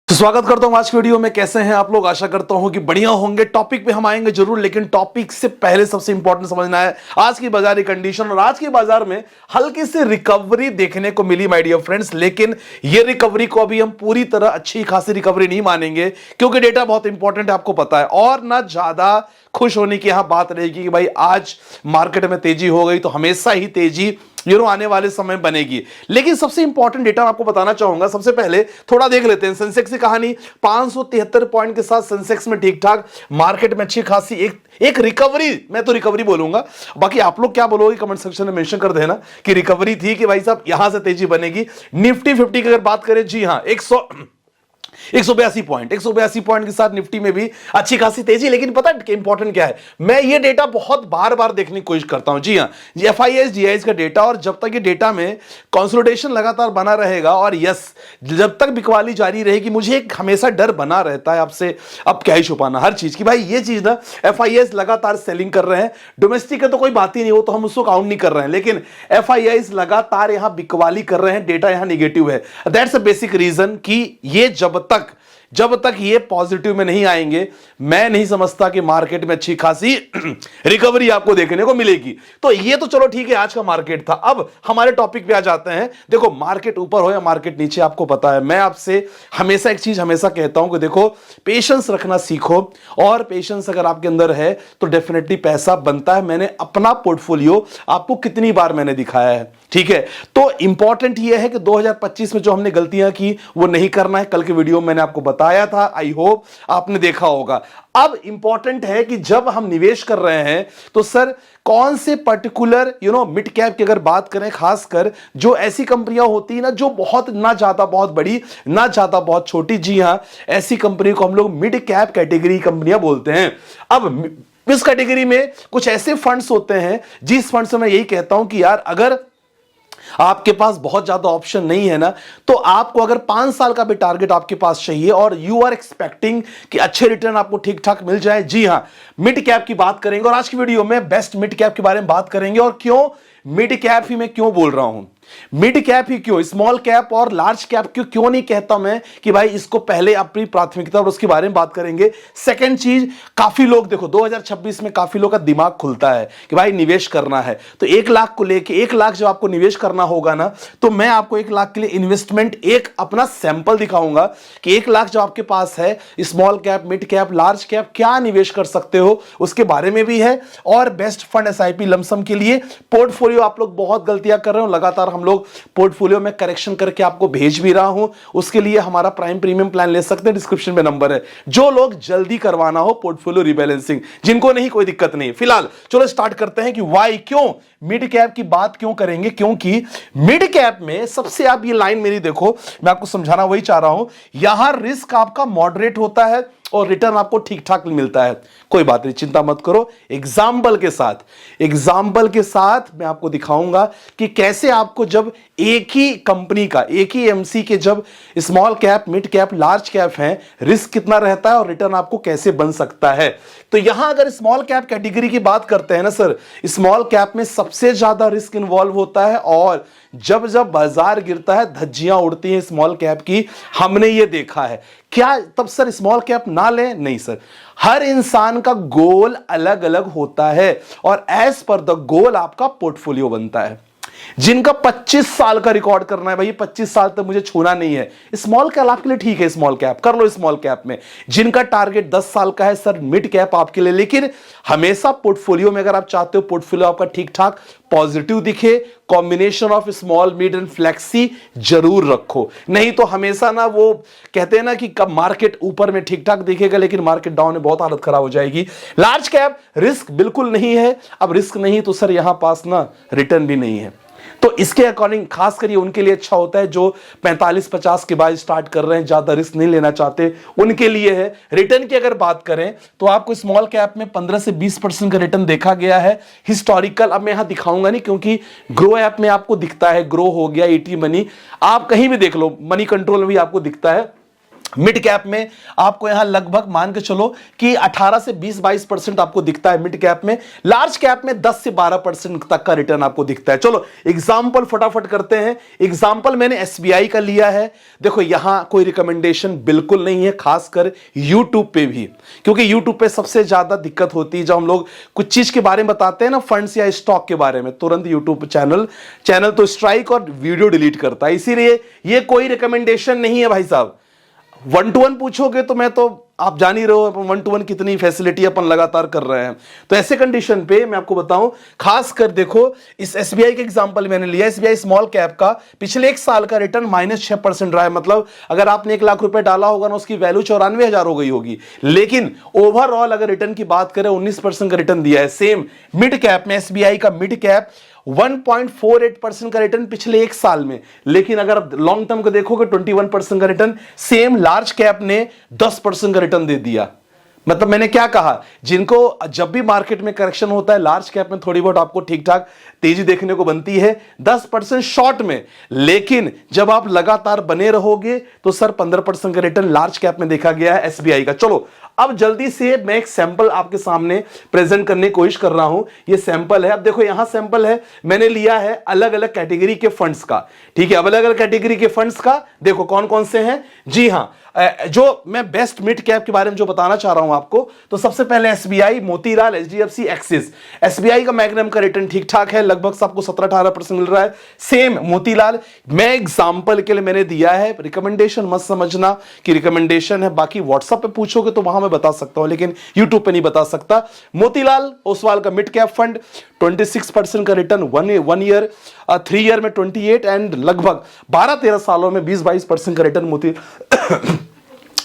तो स्वागत करता हूं आज की वीडियो में। कैसे हैं आप लोग? आशा करता हूं कि बढ़िया होंगे। टॉपिक पे हम आएंगे जरूर, लेकिन टॉपिक से पहले सबसे इंपॉर्टेंट समझना है आज की बाजार की कंडीशन। और आज की बाजार में हल्की सी रिकवरी देखने को मिली माय डियर फ्रेंड्स, लेकिन ये रिकवरी को अभी हम पूरी तरह अच्छी खासी रिकवरी नहीं मानेंगे, क्योंकि डेटा बहुत इंपॉर्टेंट है, आपको पता है। और ना ज्यादा खुश होने की यहां बात रहेगी कि भाई आज मार्केट में तेजी हो गई तो हमेशा ही तेजी आने वाले समय बनेगी। लेकिन सबसे इंपॉर्टेंट डेटा मैं आपको बताना चाहूंगा। सबसे पहले थोड़ा देख लेते हैं सेंसेक्स की कहानी। 573 पॉइंट के साथ सेंसेक्स में ठीक ठाक, मार्केट में अच्छी खासी एक रिकवरी, मैं तो रिकवरी बोलूंगा। बाकी आप लोग क्या बोलोगे कमेंट सेक्शन में मेंशन कर देना कि रिकवरी थी कि भाई साहब यहां से तेजी बनेगी। निफ्टी 50 की अगर बात करें, जी हां, 182 पॉइंट के साथ निफ्टी में भी अच्छी खासी तेजी। लेकिन पता है इंपॉर्टेंट क्या है, मैं ये डेटा बहुत बार बार देखने की कोशिश करता हूं। जी हां, FIS GIS का डेटा, और जब तक ये डेटा में कंसोलिडेशन लगातार बना रहेगा और यस जब तक बिकवाली जारी रहेगी, मुझे एक हमेशा डर बना रहता है आपसे। अब क्या ही छुपाना हर चीज की, भाई ये चीज ना FIS लगातार सेलिंग कर रहे हैं। डोमेस्टिक का तो कोई बात ही नहीं हो, तो हम उसको काउंट नहीं कर रहे हैं, लेकिन FIS लगातार यहां बिकवाली कर रहे हैं, डेटा यहां निगेटिव है। दैट्स अ बेसिक रीजन कि ये जब तक ये पॉजिटिव में नहीं आएंगे, मैं नहीं समझता कि मार्केट में अच्छी खासी रिकवरी आपको देखने को मिलेगी। तो ये तो चलो ठीक है, आज का मार्केट था। अब हमारे टॉपिक पे आ जाते हैं। देखो, मार्केट ऊपर हो या मार्केट नीचे, आपको पता है मैं आपसे हमेशा एक चीज हमेशा कहता हूं कि देखो, पेशेंस रखना सीखो। और पेशेंस अगर आपके अंदर है तो डेफिनेटली पैसा बनता है। मैंने अपना पोर्टफोलियो आपको कितनी बार मैंने दिखाया है, ठीक है। तो इंपॉर्टेंट यह है कि 2025 में जो हमने गलतियां की वो नहीं करना है। कल के वीडियो में मैंने आपको बताया था, आई होप आपने देखा होगा। अब इंपॉर्टेंट है कि जब हम निवेश कर रहे हैं तो सर कौन से पर्टिकुलर मिड कैप की अगर बात करें, खासकर जो ऐसी कंपनियां होती है ना जो बहुत ना ज्यादा बहुत बड़ी ना ज्यादा बहुत छोटी, जी हां, ऐसी कंपनी को हम लोग मिड कैप कैटेगरी कंपनियां बोलते हैं। अब इस कैटेगरी में कुछ ऐसे फंड्स होते हैं जिस फंड से मैं यही कहता हूं कि यार अगर आपके पास बहुत ज्यादा ऑप्शन नहीं है ना, तो आपको अगर 5 साल का भी टारगेट आपके पास चाहिए और यू आर एक्सपेक्टिंग कि अच्छे रिटर्न आपको ठीक ठाक मिल जाए, जी हां, मिड कैप की बात करेंगे। और आज की वीडियो में बेस्ट मिड कैप के बारे में बात करेंगे। और क्यों मिड कैप ही मैं क्यों बोल रहा हूं, मिड कैप ही क्यों, स्मॉल कैप और लार्ज कैप क्यों नहीं कहता मैं कि भाई इसको पहले अपनी प्राथमिकता, और उसके बारे में बात करेंगे। सेकंड चीज, काफी लोग देखो 2026 में काफी लोग का दिमाग खुलता है कि भाई निवेश करना है, तो 1 लाख को लेके 1 लाख जब आपको निवेश करना होगा ना, तो मैं आपको 1 लाख के लिए इन्वेस्टमेंट एक अपना सैंपल दिखाऊंगा कि 1 लाख जो आपके पास है, small cap, mid cap, large cap क्या निवेश कर सकते हो, उसके बारे में भी है। और बेस्ट फंड SIP लमसम के लिए पोर्टफोलियो, आप लोग बहुत गलतियां कर रहे हो, लगातार हम लोग पोर्टफोलियो में करेक्शन करके आपको भेज भी रहा हूं। उसके लिए हमारा प्राइम प्रीमियम प्लान ले सकते हैं, डिस्क्रिप्शन में नंबर है। जो लोग जल्दी करवाना हो पोर्टफोलियो रिबैलेंसिंग, जिनको नहीं कोई दिक्कत नहीं। फिलहाल चलो स्टार्ट करते हैं कि वाई, क्यों मिड कैप की बात क्यों करेंगे। क्योंकि मिड कैप में सबसे, आप ये लाइन मेरी देखो, मैं आपको समझाना वही चाह रहा हूं, यहां रिस्क आपका मॉडरेट होता है और रिटर्न आपको ठीक ठाक मिलता है। कोई बात नहीं, चिंता मत करो। एग्जाम्पल के साथ मैं आपको दिखाऊंगा कि कैसे आपको जब एक ही कंपनी का, एक ही MC के जब small cap, mid cap, large cap हैं, रिस्क कितना रहता है और रिटर्न आपको कैसे बन सकता है। तो यहां अगर स्मॉल कैप कैटेगरी की बात करते हैं ना सर, स्मॉल कैप में सबसे ज्यादा रिस्क इन्वॉल्व होता है। और जब जब बाजार गिरता है धज्जियां उड़ती हैं स्मॉल कैप की, हमने ये देखा है। क्या तब सर स्मॉल कैप ना लें? नहीं सर, हर इंसान का गोल अलग अलग होता है और एज पर द गोल आपका पोर्टफोलियो बनता है। जिनका 25 साल का रिकॉर्ड करना है, भाई 25 साल तक मुझे छूना नहीं है, स्मॉल कैप आपके लिए ठीक है, स्मॉल कैप कर लो स्मॉल कैप में। जिनका टारगेट 10 साल का है सर, मिड कैप आपके लिए। लेकिन हमेशा पोर्टफोलियो में अगर आप चाहते हो पोर्टफोलियो आपका ठीक ठाक पॉजिटिव दिखे, combination of small, mid and flexi जरूर रखो। नहीं तो हमेशा ना वो कहते हैं ना कि कब मार्केट ऊपर में ठीक ठाक दिखेगा लेकिन मार्केट डाउन में बहुत हालत खराब हो जाएगी। लार्ज कैप रिस्क बिल्कुल नहीं है। अब रिस्क नहीं तो सर यहां पास ना रिटर्न भी नहीं है। तो इसके अकॉर्डिंग खास करिए उनके लिए अच्छा होता है जो 45-50 के बाद स्टार्ट कर रहे हैं, ज्यादा रिस्क नहीं लेना चाहते, उनके लिए है। रिटर्न की अगर बात करें तो आपको स्मॉल कैप में 15 से 20% का रिटर्न देखा गया है हिस्टोरिकल। अब मैं यहां दिखाऊंगा नहीं क्योंकि ग्रो ऐप में आपको दिखता है, ग्रो हो गया, ET मनी, आप कहीं भी देख लो, मनी कंट्रोल में भी आपको दिखता है मिड कैप में आपको यहां लगभग मान के चलो कि 18 से 20-22% आपको दिखता है मिड कैप में। लार्ज कैप में 10 से 12% तक का रिटर्न आपको दिखता है। चलो एग्जांपल फटाफट करते हैं। एग्जांपल मैंने एसबीआई का लिया है। देखो यहां कोई रिकमेंडेशन बिल्कुल नहीं है, खासकर यूट्यूब पे भी, क्योंकि यूट्यूब पे सबसे ज्यादा दिक्कत होती है जब हम लोग कुछ चीज के बारे में बताते हैं ना, फंड्स या स्टॉक के बारे में, तुरंत यूट्यूब चैनल तो स्ट्राइक और वीडियो डिलीट करता है। इसीलिए ये कोई रिकमेंडेशन नहीं है भाई साहब। 1-to-1 पूछोगे तो मैं तो आप जान ही रहे हो 1-to-1 कितनी फैसिलिटी अपन लगातार कर रहे हैं। तो ऐसे कंडीशन पे मैं आपको बताऊं, खास कर देखो इस एसबीआई के एग्जांपल मैंने लिया। एसबीआई स्मॉल कैप का पिछले एक साल का रिटर्न -6% रहा है। मतलब अगर आपने 1 लाख रुपए डाला होगा ना, उसकी वैल्यू 94,000 हो गई होगी। लेकिन ओवरऑल अगर रिटर्न की बात करें 19% का रिटर्न दिया है। सेम मिड कैप में एसबीआई का मिड कैप 1.48% का रिटर्न पिछले एक साल में। लेकिन अगर आप लॉन्ग टर्म को देखोगे 21% का रिटर्न। सेम लार्ज कैप ने 10% का रिटर्न दे दिया। मतलब मैंने क्या कहा, जिनको जब भी मार्केट में करेक्शन होता है लार्ज कैप में थोड़ी बहुत आपको ठीक ठाक तेजी देखने को बनती है 10% शॉर्ट में। लेकिन जब आप लगातार बने रहोगे तो सर 15% का रिटर्न लार्ज कैप में देखा गया है एसबीआई का। चलो अब जल्दी से मैं एक सैंपल आपके सामने प्रेजेंट करने की कोशिश कर रहा हूं। ये सैंपल है। अब देखो यहां सैंपल है, मैंने लिया है अलग अलग कैटेगरी के फंड्स का। ठीक है, अलग अलग कैटेगरी के फंड्स का देखो कौन कौन से हैं। जी हां, जो मैं बेस्ट मिड कैप के बारे में जो बताना चाह रहा हूं आपको, तो सबसे पहले SBI, Motilal, HDFC, axis. SBI का मैग्नम का रिटर्न ठीक ठाक है, लगभग आपको 17-18% मिल रहा है। सेम मोतीलाल, मैं एग्जांपल के लिए मैंने दिया है, रिकमेंडेशन मत समझना कि रिकमेंडेशन है। बाकी व्हाट्सएप पे पूछोगे तो वहां मैं बता सकता हूं, लेकिन यूट्यूब पे नहीं बता सकता। मोतीलाल ओसवाल का मिड कैप फंड 26% का रिटर्न 1 ईयर, 3 ईयर में 28 एंड लगभग 12-13 सालों में 20-22% का रिटर्न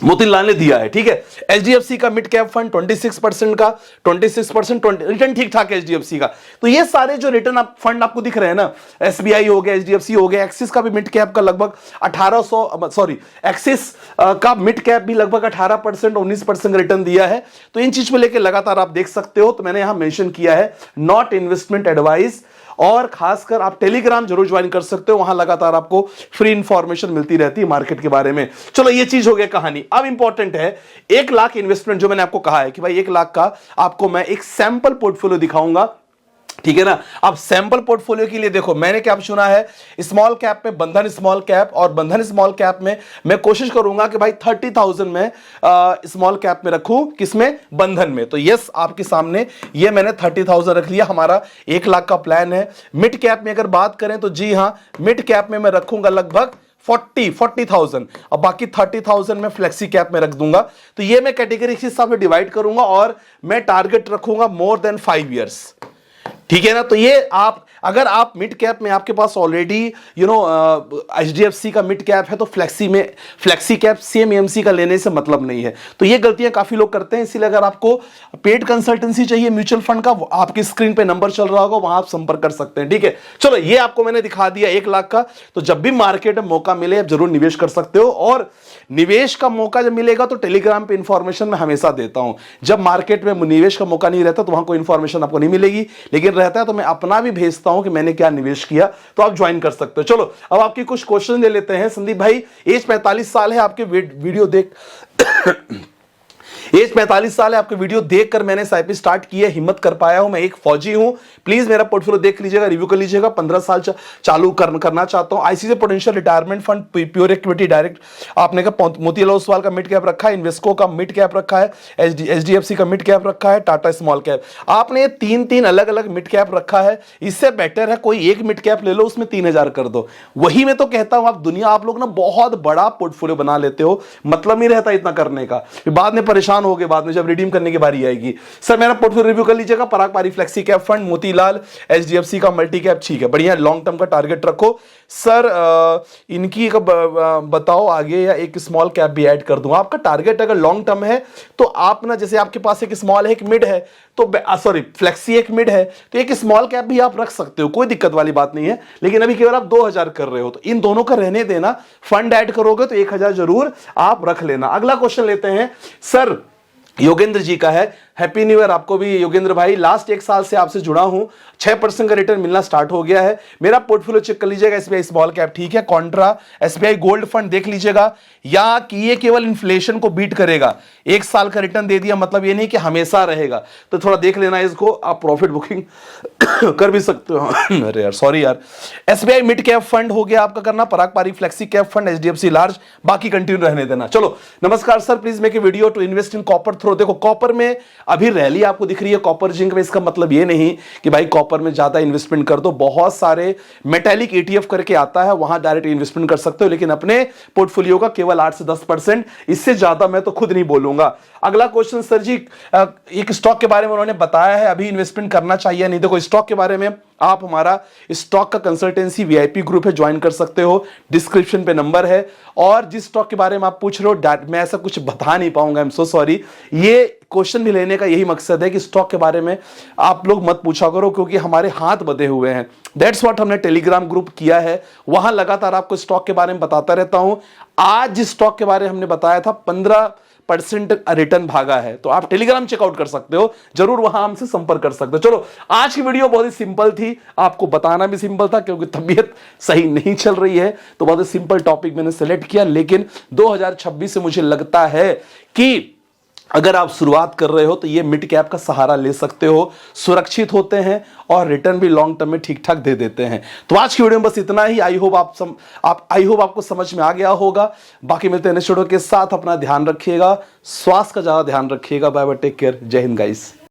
मोतीलाल ने दिया है। ठीक है, एचडीएफसी का मिड कैप फंड 26% का 26% रिटर्न ठीक ठाक है एचडीएफसी का। तो ये सारे जो रिटर्न आप फंड आपको दिख रहे हैं ना, एसबीआई हो गया, एचडीएफसी हो गया, एक्सिस का भी मिड कैप का लगभग 1800 एक्सिस का मिड कैप भी लगभग 18% 19% रिटर्न दिया है। तो इन चीज को लेकर लगातार आप देख सकते हो। तो मैंने यहां मेंशन किया है नॉट इन्वेस्टमेंट एडवाइस। और खासकर आप टेलीग्राम जरूर ज्वाइन कर सकते हो, वहां लगातार आपको फ्री इंफॉर्मेशन मिलती रहती है मार्केट के बारे में। चलो ये चीज हो गई कहानी। अब इंपॉर्टेंट है 1 लाख इन्वेस्टमेंट, जो मैंने आपको कहा है कि भाई 1 लाख का आपको मैं एक सैंपल पोर्टफोलियो दिखाऊंगा। ठीक है ना। अब सैंपल पोर्टफोलियो के लिए देखो मैंने क्या चुना है, स्मॉल कैप में बंधन स्मॉल कैप, और बंधन स्मॉल कैप में मैं कोशिश करूंगा कि भाई 30,000 में स्मॉल कैप में रखूं, किसमें, बंधन में। तो यस आपके सामने ये मैंने 30,000 रख लिया। हमारा 1 लाख का प्लान है। मिड कैप में अगर बात करें तो जी हां, मिड कैप में मैं रखूंगा लगभग 40,000 और बाकी 30,000 में फ्लेक्सी कैप में रख दूंगा। तो ये मैं कैटेगरी के हिसाब से डिवाइड करूंगा और मैं टारगेट रखूंगा मोर देन 5 इयर्स। ठीक है ना। तो ये आप अगर आप मिड कैप में आपके पास ऑलरेडी एचडीएफसी का मिड कैप है तो फ्लेक्सी कैप सेम एएमसी का लेने से मतलब नहीं है। तो ये गलतियां काफी लोग करते हैं। इसीलिए अगर आपको पेड कंसल्टेंसी चाहिए म्यूचुअल फंड का, आपकी स्क्रीन पे नंबर चल रहा होगा, वहां आप संपर्क कर सकते हैं। ठीक है, चलो ये आपको मैंने दिखा दिया 1 लाख का। तो जब भी मार्केट में मौका मिले आप जरूर निवेश कर सकते हो। और निवेश का मौका जब मिलेगा तो टेलीग्राम पे इंफॉर्मेशन मैं हमेशा देता हूं। जब मार्केट में निवेश का मौका नहीं रहता तो वहां कोई इंफॉर्मेशन आपको नहीं मिलेगी, लेकिन रहता है तो मैं अपना भी भेजता हूं कि मैंने क्या निवेश किया, तो आप ज्वाइन कर सकते हो। चलो अब आपकी कुछ क्वेश्चन ले लेते हैं। संदीप भाई, एज 45 साल है, आपके वीडियो देख एज 45 साल है, आपके वीडियो देखकर मैंने एसआईपी स्टार्ट की है, हिम्मत कर पाया हूं। मैं एक फौजी हूं, प्लीज मेरा पोर्टफोलियो देख लीजिएगा, रिव्यू कर लीजिएगा। 15 साल चालू करना चाहता हूं। ICC potential retirement fund, pure equity direct, आपने कहा मोतीलाल ओसवाल का मिड कैप रखा है, इन्वेस्को का मिड कैप रखा है, एचडीएफसी का मिड कैप रखा है, टाटा स्मॉल कैप। आपने 3 अलग अलग मिड कैप रखा है। इससे बेटर है कोई एक मिड कैप ले लो, उसमें 3,000 कर दो। वही मैं तो कहता हूं, आप लोग ना बहुत बड़ा पोर्टफोलियो बना लेते हो, मतलब नहीं रहता इतना करने का, बाद में परेशान हो गए, बाद में जब रिडीम करने की बारी आएगी। सर मेरा पोर्टफोलियो रिव्यू कर लीजिएगा। पराग Parikh flexi cap fund, Motilal, HDFC का मल्टी कैप, ठीक है, बढ़िया, लॉन्ग टर्म का टारगेट रखो। सर इनकी बताओ आगे, या एक स्मॉल कैप भी ऐड कर दूं। आपका टारगेट अगर लॉन्ग टर्म है तो आप ना, जैसे आपके पास एक स्मॉल है, एक मिड है, तो सॉरी फ्लेक्सी एक मिड है, तो एक स्मॉल कैप भी आप रख सकते हो, कोई दिक्कत वाली बात नहीं है। लेकिन अभी केवल आप 2,000 कर रहे हो, तो इन दोनों का रहने देना। फंड ऐड करोगे तो 1,000 जरूर आप रख लेना। अगला क्वेश्चन लेते हैं। सर योगेंद्र जी का है, हैप्पी न्यू ईयर आपको भी योगेंद्र भाई। लास्ट 1 साल से आपसे जुड़ा हूं, 6% का रिटर्न मिलना स्टार्ट हो गया है। मेरा पोर्टफोलियो चेक कर लीजिएगा, एसबीआई स्मॉल कैप ठीक है, कॉन्ट्रा एसबीआई गोल्ड फंड देख लीजिएगा, या कि ये केवल इन्फ्लेशन को बीट करेगा। 1 साल का रिटर्न दे दिया मतलब ये नहीं कि हमेशा रहेगा, तो थोड़ा देख लेना इसको। आप प्रॉफिट बुकिंग कर भी सकते हो। अरे यार सॉरी यार। एसबीआई मिड कैप फंड हो गया आपका करना, Parag Parikh flexi cap fund, HDFC large, बाकी कंटिन्यू रहने देना। चलो नमस्कार sir, please make a video to invest in copper through. देखो कॉपर में अभी रैली आपको दिख रही है, कॉपर जिंक में, इसका मतलब ये नहीं कि भाई कॉपर में ज्यादा इन्वेस्टमेंट कर दो। बहुत सारे मेटेलिक ईटीएफ करके आता है, वहां डायरेक्ट इन्वेस्टमेंट कर सकते हो, लेकिन अपने पोर्टफोलियो का केवल 8 से 10%, इससे ज्यादा मैं तो खुद नहीं बोलूंगा। अगला क्वेश्चन सर जी, एक स्टॉक के बारे में उन्होंने बताया है अभी इन्वेस्टमेंट करना चाहिए नहीं। देखो स्टॉक के बारे में आप हमारा स्टॉक का कंसल्टेंसी वीआईपी ग्रुप है, ज्वाइन कर सकते हो, डिस्क्रिप्शन पे नंबर है। और जिस स्टॉक के बारे में आप पूछ रहे हो मैं ऐसा कुछ बता नहीं पाऊंगा, आई एम सो सॉरी। ये क्वेश्चन भी लेने का यही मकसद है कि स्टॉक के बारे में आप लोग मत पूछा करो, क्योंकि हमारे हाथ बंधे हुए हैं। दैट्स व्हाट हमने टेलीग्राम ग्रुप किया है, वहां लगातार आपको स्टॉक के बारे में बताता रहता हूं। आज जिस स्टॉक के बारे में हमने बताया था 15% रिटर्न भागा है, तो आप टेलीग्राम चेकआउट कर सकते हो, जरूर वहां हमसे संपर्क कर सकते हो। चलो आज की वीडियो बहुत ही सिंपल थी, आपको बताना भी सिंपल था क्योंकि तबीयत सही नहीं चल रही है, तो बहुत ही सिंपल टॉपिक मैंने सेलेक्ट किया। लेकिन 2026 से मुझे लगता है कि अगर आप शुरुआत कर रहे हो तो ये मिड कैप का सहारा ले सकते हो, सुरक्षित होते हैं और रिटर्न भी लॉन्ग टर्म में ठीक ठाक दे देते हैं। तो आज की वीडियो में बस इतना ही। आई होप आपको समझ में आ गया होगा। बाकी मिलते हैं नेक्स्ट वीडियो के साथ। अपना ध्यान रखिएगा, स्वास्थ्य का ज्यादा ध्यान रखिएगा। बाय बाय, टेक केयर, जय हिंद गाइस।